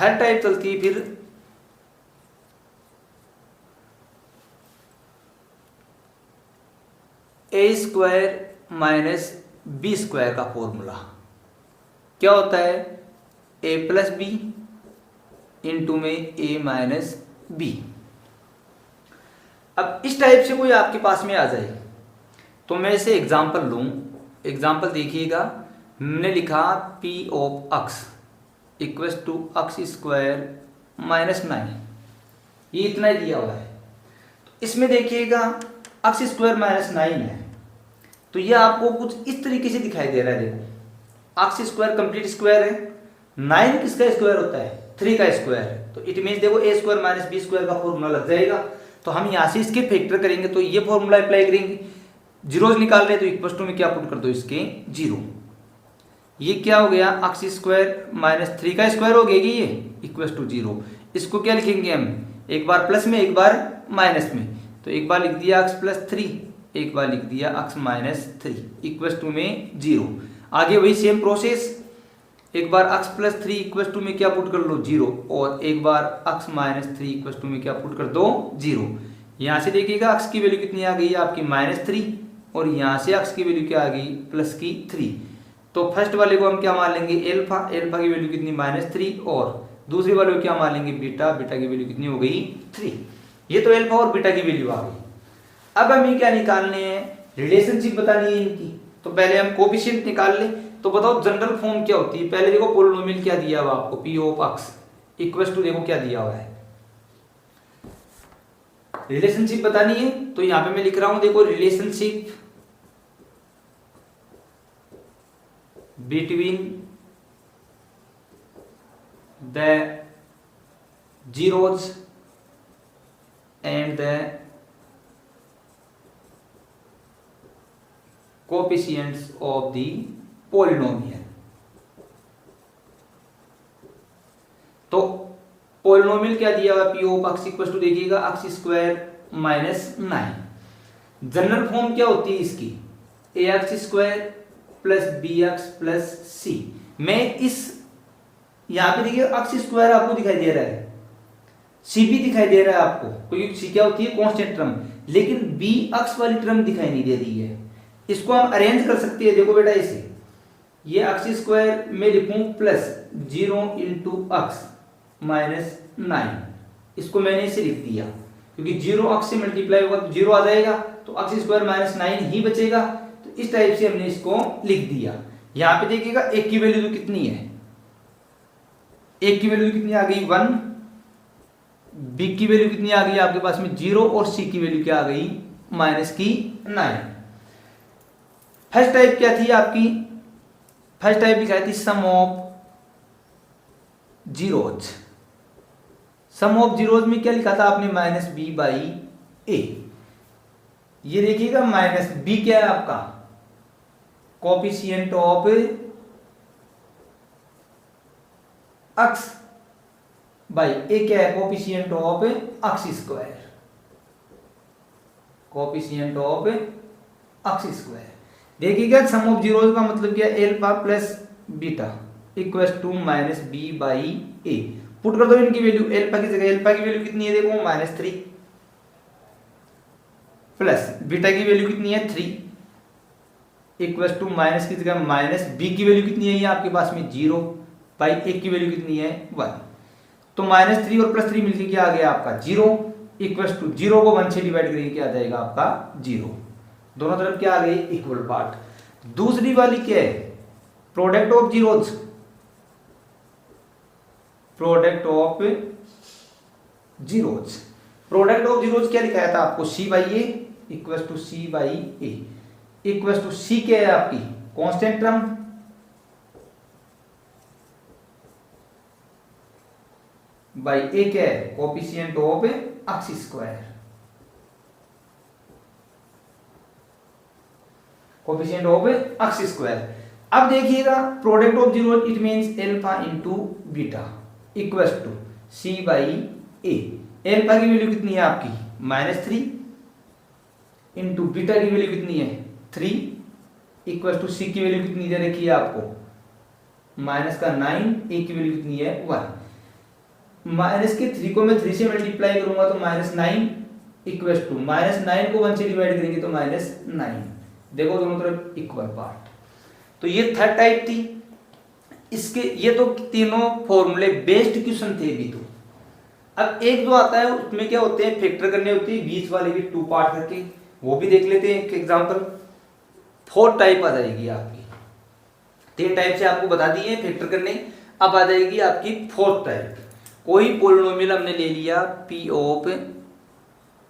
Third type चलती है फिर ए स्क्वायर माइनस बी स्क्वायर का फॉर्मूला क्या होता है, ए प्लस बी इंटू में ए माइनस बी। अब इस टाइप से कोई आपके पास में आ जाए तो मैं इसे एग्जाम्पल लूँ। एग्जाम्पल देखिएगा, हमने लिखा P of X equals to X square minus 9, ये इतना ही दिया हुआ है। तो इसमें देखिएगा एक्स स्क्वायर माइनस 9 है, तो ये आपको कुछ इस तरीके से दिखाई दे रहा है। देखो एक्स स्क्वायर कंप्लीट स्क्वायर है, 9 किसका स्क्वायर होता है, 3 का स्क्वायर है। तो इट मीन्स देखो ए स्क्वायर माइनस बी स्क्वायर का फॉर्मूला लग जाएगा। तो हम यहाँ से इसके फैक्टर करेंगे तो ये फॉर्मूला अप्लाई करेंगे। जीरोज निकाल रहे तो इक्वल टू में क्या पुट कर दो, इसके 0। ये क्या हो गया, एक्स स्क्वायर माइनस 3 का स्क्वायर हो गया ये इक्वल टू 0। इसको क्या लिखेंगे हम, एक बार प्लस में एक बार माइनस में। तो एक बार लिख दिया एक्स प्लस 3, एक बार लिख दिया एक्स माइनस 3 इक्वल टू में 0। आगे वही सेम प्रोसेस, एक बार x प्लस 3 इक्वल टू में क्या पुट कर लो 0, और एक बार x माइनस 3 इक्वल टू में क्या पुट कर दो 0। यहाँ से देखिएगा x की वैल्यू कितनी आ गई है आपकी -3, और यहाँ से x की वैल्यू क्या आ गई प्लस की 3। तो फर्स्ट वाले को हम क्या मान लेंगे एल्फा, एल्फा की वैल्यू कितनी -3, और दूसरी वाले को क्या मान लेंगे बीटा, बीटा की वैल्यू कितनी हो गई 3। ये तो एल्फा और बीटा की वैल्यू आ गई। अब हमें क्या निकालने हैं, रिलेशनशिप बतानी है इनकी। तो पहले हम कोफिशिएंट निकाल ले। तो बताओ जनरल फॉर्म क्या होती है। पहले देखो पोलिनोमियल क्या दिया हुआ आपको, P of X equal to देखो क्या दिया हुआ है, रिलेशनशिप बतानी है। तो यहां पे मैं लिख रहा हूं देखो relationship between the zeros and the coefficients of the polynomial. तो पोलिनोमियल क्या दिया हुआ P of X equal to देखिएगा X square minus 9। General form क्या होती है इसकी, A X square plus B X plus C. मैं इस यहां पे देखिए एक्स स्क्वायर आपको दिखाई दे रहा है, सी भी दिखाई दे रहा है आपको, क्योंकि सी क्या होती है कांस्टेंट टर्म, लेकिन बी एक्स वाली टर्म दिखाई नहीं दे रही है। इसको हम अरेंज कर सकते हैं। देखो बेटा इसे, ये एक्स स्क्वायर में लिखूं प्लस 0 इंटू एक्स माइनस 9, इसको मैंने इसे लिख दिया क्योंकि 0 एक्स से मल्टीप्लाई होगा तो 0 आ जाएगा, तो एक्स स्क्वायर माइनस 9 ही बचेगा। तो इस टाइप से हमने इसको लिख दिया। यहां पे देखिएगा एक की वैल्यू तो कितनी है, एक की वैल्यू कितनी आ गई 1, बी की वैल्यू कितनी आ गई आपके पास में 0, और सी की वैल्यू क्या आ गई माइनस की 9। फर्स्ट टाइप क्या थी आपकी, फर्स्ट टाइप लिखाई थी sum of zeros. Sum of zeros में क्या लिखा था आपने माइनस बी बाई ए। ये देखिएगा माइनस बी क्या है आपका coefficient of X by A क्या है coefficient of X square, coefficient of X square. देखिएगा सम ऑफ जीरोज का मतलब क्या है alpha plus beta equal to minus B by A. Put कर दो इनकी वैल्यू, एल्फा की जगह एल्फा की वैल्यू कितनी है देखो -3, प्लस बीटा की वैल्यू कितनी है 3 इक्वल टू माइनस की जगह माइनस बी की वैल्यू कितनी है ये आपके पास में 0 बाई ए की वैल्यू कितनी है 1। तो -3 और +3 मिलकर क्या आ गया आपका 0 इक्वल टू 0 को 1 से डिवाइड करेंगे क्या आ जाएगा आपका 0। दोनों तरफ क्या आ गई इक्वल पार्ट। दूसरी वाली क्या है product of zeros, product of zeros. Product of zeros क्या लिखाया था आपको C by A equal to C by A equal to C क्या है आपकी कांस्टेंट टर्म बाई ए क्या है coefficient of X square, coefficient of X square. अब देखिएगा product of zero it means alpha into beta equals to C by A. Alpha की value कितनी है आपकी -3 इंटू बीटा की वैल्यू कितनी है 3 इक्वल्स टू सी की वैल्यू कितनी दे रखी है आपको -9, ए की वैल्यू कितनी है 1। माइनस के 3 को मैं 3 से मल्टीप्लाई करूंगा तो -9 इक्वल टू -9 को 1 से डिवाइड करेंगे तो -9। देखो दोनों तरफ इक्वल पार्ट। तो ये थर्ड टाइप थी। इसके ये तो तीनों फॉर्मूले बेस्ड क्वेश्चन थे भी। तो अब एक जो आता है उसमें क्या होते हैं, फैक्टर करने होती है बीच वाले की 2 पार्ट करके, वो भी देख लेते हैं एक एग्जांपल। फोर्थ टाइप आ जाएगी आपकी, 3 टाइप से आपको बता दिए फैक्टर करने। अब आ जाएगी आपकी फोर्थ टाइप। कोई पोलिनोमियल हमने ले लिया p of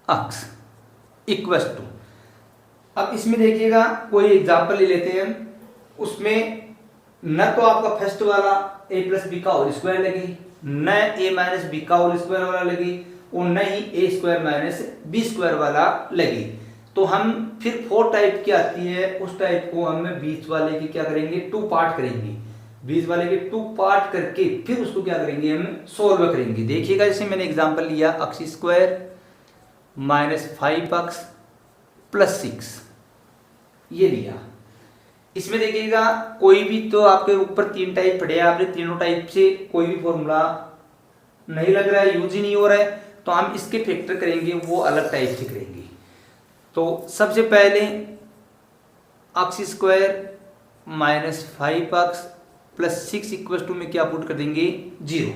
x equal to, अब इसमें देखिएगा कोई एग्जांपल ले लेते हैं हम। उसमें न तो आपका फर्स्ट वाला a प्लस बी का होल स्क्वायर लगी, न a माइनस बी का होल स्क्वायर वाला लगी, और न ही a square minus B square वाला लगी। तो हम फिर 4 टाइप की आती है, उस टाइप को हम बीच वाले की क्या करेंगे, 2 पार्ट करेंगे। बीच वाले के 2 पार्ट करके फिर उसको क्या करेंगे, हम सोल्व करेंगे। देखिएगा जैसे मैंने एग्जांपल लिया x square minus 5x plus 6, ये लिया। इसमें देखिएगा कोई भी, तो आपके ऊपर 3 टाइप पड़े हैं, आपने तीनों टाइप से कोई भी फॉर्मूला नहीं लग रहा है, यूज ही नहीं हो रहा है, तो हम इसके फैक्टर करेंगे वो अलग टाइप से करेंगे। तो सबसे पहले x square minus 5x plus 6 equal to में क्या पुट कर देंगे, 0।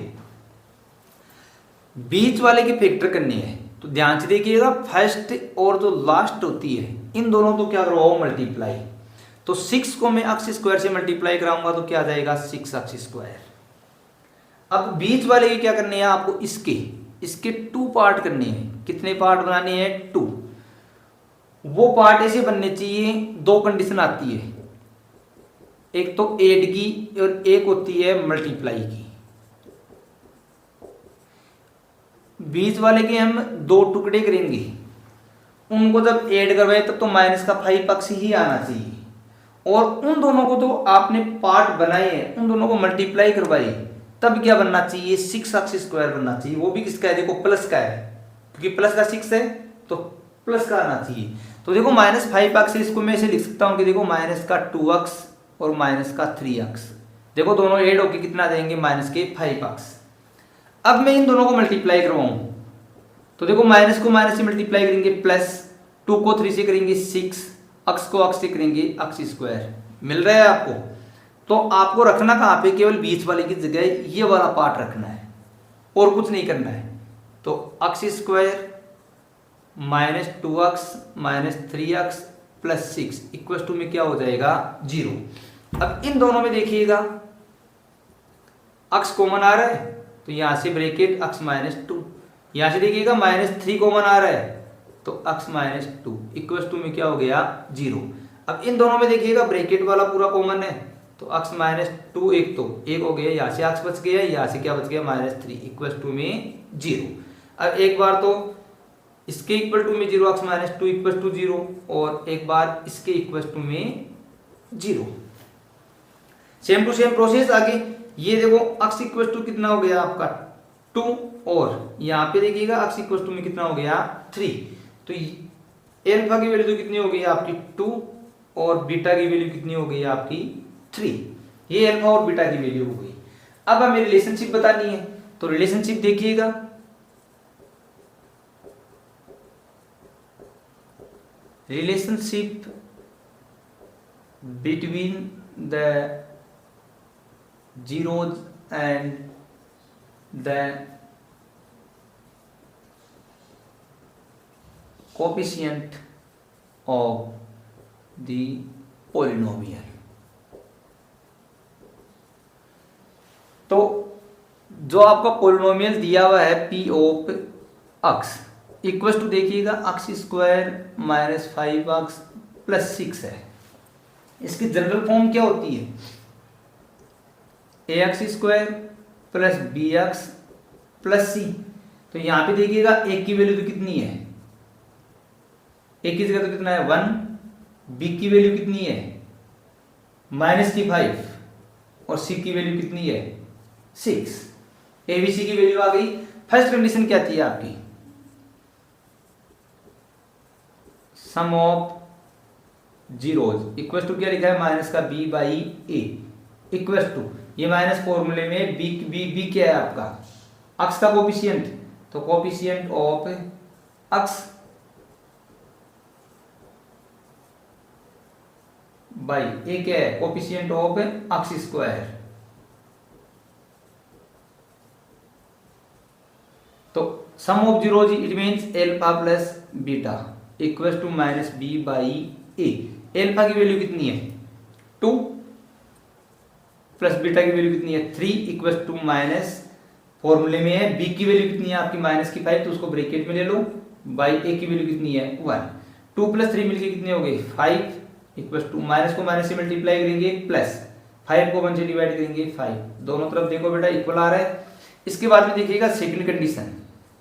बीच वाले के फैक्टर करने हैं तो ध्यान से देखिएगा, फर्स्ट और जो लास्ट होती है इन दोनों तो क्या करवाओ, मल्टीप्लाई। तो 6 को मैं x स्क्वायर से मल्टीप्लाई कराऊंगा तो क्या आ जाएगा, 6x स्क्वायर। अब बीच वाले के क्या करने हैं आपको, इसके 2 पार्ट करने हैं। कितने पार्ट बनाने हैं, 2। वो पार्ट ऐसे बनने चाहिए, 2 कंडीशन आती है, एक तो ऐड की और एक होती है मल्टीप्लाई की। बीच वाले के हम 2 टुकड़े करेंगे, उनको जब ऐड करवाए तब तो माइनस का 5x ही आना चाहिए, और उन दोनों को तो आपने पार्ट बनाए हैं, उन दोनों को मल्टीप्लाई करवाए तब क्या बनना चाहिए, 6x स्क्वायर बनना चाहिए। वो भी किसका है, देखो प्लस का है, क्योंकि प्लस का 6 है तो प्लस का आना चाहिए। तो देखो माइनस 5x, इसको मैं ऐसे लिख सकता हूं कि देखो माइनस का 2x और माइनस का 3x, देखो दोनों ऐड होके कितना देंगे, माइनस के 5x। अब मैं इन दोनों को मल्टीप्लाई करवाऊं तो देखो माइनस को माइनस से मल्टीप्लाई करेंगे प्लस, 2 को 3 से करेंगे 6, x को x से करेंगे x स्क्वायर। मिल रहा है आपको। तो आपको रखना कहाँ पे, केवल बीच वाले की जगह ये वाला पार्ट रखना है और कुछ नहीं करना है। तो x square minus 2x minus 3x plus 6 equal to में क्या हो जाएगा, 0। अब इन दोनों में देखिएगा x कॉमन आ रहा है तो यहां से ब्रैकेट x माइनस 2, यहां से देखिएगा माइनस 3 कॉमन आ रहा है तो x माइनस 2 इक्वल टू में क्या हो गया, 0। अब इन दोनों में देखिएगा ब्रैकेट वाला पूरा कॉमन है तो x माइनस 2 एक हो गया, यहाँ से x बच गया, यहाँ से क्या बच गया, माइनस 3 इक्वल टू में 0। अब एक बार तो इसके इक्वल टू में 0, x माइनस 2 इक्वल टू 0, और एक बार इसके इक्वल टू में 0। सेम टू सेम प्रोसेस आगे। ये देखो x इक्वल टू कितना हो गया आपका 2, और यहाँ पे देखिएगा x इक्वल टू में कितना हो गया 3। तो अल्फा की वैल्यू तो कितनी हो गई आपकी 2, और बीटा की वैल्यू कितनी हो गई आपकी 3। ये अल्फा और बीटा की वैल्यू हो गई। अब हमें रिलेशनशिप बतानी है, तो रिलेशनशिप देखिएगा, relationship between the zeros and the coefficient of the polynomial। तो जो आपका पोलिनोमियल दिया हुआ है p of x equal to देखिएगा x square minus 5x plus 6 है। इसकी जनरल फॉर्म क्या होती है, ax square plus bx plus c। तो यहां पे देखिएगा a की वैल्यू तो कितनी है, a की जगह तो कितना है 1, b की वैल्यू कितनी है माइनस की 5, और c की वैल्यू कितनी है 6। abc की वैल्यू आ गई। फर्स्ट कंडीशन क्या थी आपकी, sum of zeros equal to क्या लिखा है, माइनस का b by a equal to, ये माइनस फॉर्मूले में b क्या है आपका अक्स का कोफिशिएंट, तो coefficient of X by A क्या है, कोफिशिएंट ऑफ अक्स स्क्वायर। तो sum of zeros it means alpha plus beta equal to minus B by A. Alpha की वैल्यू कितनी है 2 प्लस बीटा की वैल्यू कितनी है 3 इक्वल टू माइनस, फॉर्मूले में है बी की वैल्यू कितनी है आपकी माइनस की 5, तो उसको ब्रैकेट में ले लो, बाई ए की वैल्यू कितनी है 1। 2 प्लस 3 मिलके कितने हो गए 5 इक्वल टू माइनस को माइनस से मल्टीप्लाई करेंगे प्लस 5 को 1 से डिवाइड करेंगे 5, दोनों तरफ देखो बेटा इक्वल आ रहा है। इसके बाद में देखिएगा सेकंड कंडीशन।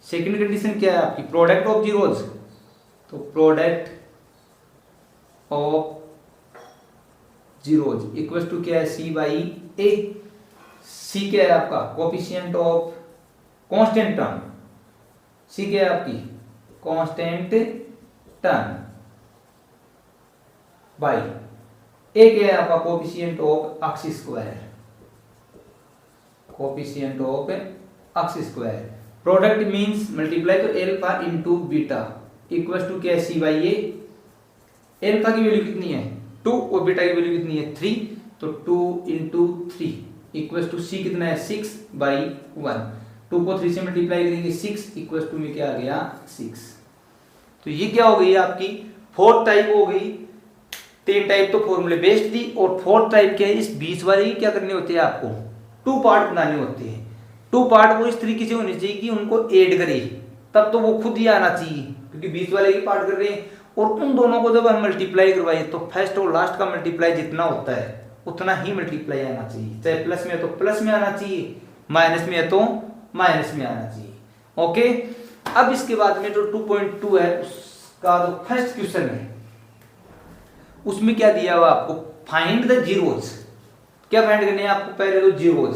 सेकंड कंडीशन क्या है आपकी, प्रोडक्ट ऑफ जीरोज, तो product of zeros equal to क्या है सी बाई ए। सी क्या है आपका coefficient of constant term, C क्या है आपकी कांस्टेंट टर्म बाई ए क्या है आपका coefficient of X square, coefficient of X square. Product means multiply तो alpha into beta equal to क्या है सी बाई ए। एल्फा की वैल्यू कितनी है 2 और बीटा की वैल्यू कितनी है 3, तो 2 इंटू 3 इक्वल टू सी कितना है 6 बाई 1। 2 को 3 से मल्टीप्लाई करेंगे 6 इक्वल टू में क्या आ गया 6। तो ये क्या हो गई आपकी फोर्थ टाइप हो गई। 3 टाइप तो फॉर्मूले बेस्ड थी, और फोर्थ टाइप क्या है, इस बीच वाले क्या करने होते हैं आपको 2 पार्ट बनाने होते हैं। 2 पार्ट वो इस तरीके से होने चाहिए कि उनको ऐड करे, तब तो वो खुद ही आना चाहिए, क्योंकि बीच वाले ही पार्ट कर रहे हैं। और उन दोनों को जब हम मल्टीप्लाई करवाए तो फर्स्ट और लास्ट का मल्टीप्लाई जितना होता है उतना ही मल्टीप्लाई आना चाहिए, चाहे प्लस में है तो प्लस में आना चाहिए, माइनस में है तो माइनस में आना चाहिए। ओके, अब इसके बाद में जो 2.2 है उसका जो फर्स्ट क्वेश्चन है उसमें क्या दिया हुआ आपको, फाइंड द जीरोज। क्या फाइंड करने हैं आपको, पहले तो जीरोज,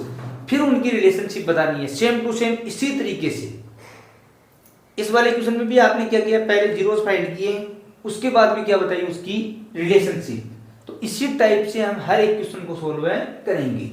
फिर उनकी रिलेशनशिप बतानी है सेम टू सेम इसी तरीके से। इस वाले क्वेश्चन में भी आपने क्या किया, पहले जीरोज फाइंड किए, उसके बाद में क्या बताइए उसकी रिलेशनशिप। तो इसी टाइप से हम हर एक क्वेश्चन को सोल्व करेंगे।